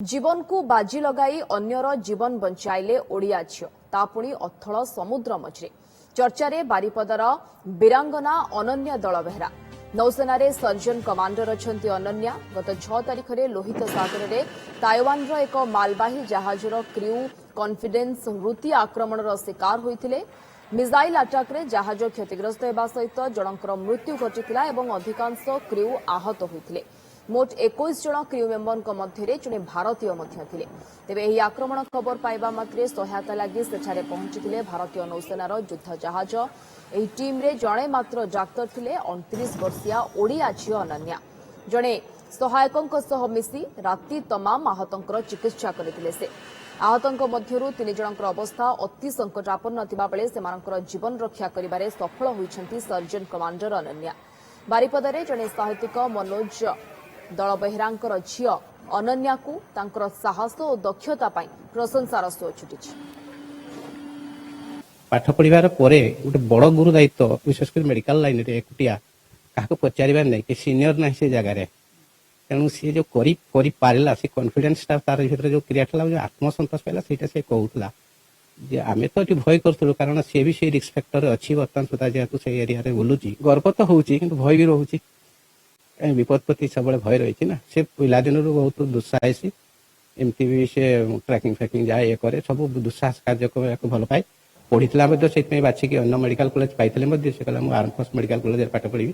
जीवन को बाजी लगाई अन्यर जीवन बंचाइले ओडिया झील ता पुणी अथल समुद्र मझे चर्चा बारिपदार वीरांगना अनन्या दलबेहरा नौसेना सर्जन कमांडर अच्छा अनन्या गत 6 तारिख में लोहित सागर में ताइवान एक मालवाही जहाजर क्रू कॉन्फिडेंस वृत्ति आक्रमण शिकार होते मिसाइल आटाक रे जहाज क्षतिग्रस्त होगा सहित जनकर मृत्यु घटिला और अधिकांश क्रू आहत होते मोट 21 जन क्रू मेम्बर मध्य जड़े भारतीय थे तेज यह आक्रमण खबर पाइबा मात्रे सहायता लगी सेठारे पहुंची भारतीय नौसेनार युद्ध जहाज यह टीम रे जड़े मात्र डाक्तर थे 29 वर्षीय ओडिया झील अनन्या जड़े सहायकों मिसी राति तमाम आहतों चिकित्सा करते से आहतों मध्य 3 जनकर अवस्था अति संकटापन्न थिबा बेले सेमानकर जीवन रक्षा करिबारे सफल होइछंती सर्जन कमांडर अनन्या बारिपदारे जड़े साहित्यिक मनोज दलबेहरांकर झील अनन्या को तांकर साहस और दक्षता पाई प्रशंसार सुओ छुटी पाठ पढ़िबार परे गोटे बड़ गुरु दायित्व विशेषकर मेडिकल लाइन रे एकुटिया काहाको पचारिबार नै कि सीनियर नै से जगह रे तेणु सी जो करी पारिला से कॉन्फिडेंस तार भीतर जो क्रिएट होला जो आत्मसंतोष पाइला सेटा से कहूतला जे आमे तो भय करथुलु कारण से भी से रिस्क फैक्टर अछि वर्तमान सुधा जेतु से एरिया रे बुलुची गर्व तो होउची किंतु भय भी रहउची विपद प्रति सब भय रही ना से पिला दिन बहुत दुस्साहसी एमती भी से ट्रैकिंग फैकिंग जाए ये करे सब दुस्साहस कार्य को भल पाए पढ़ी से बाछिकी अन्य मेडिकल कॉलेज पाई से आर्म फोर्स मेडिकल कॉलेज पाठ पढ़ी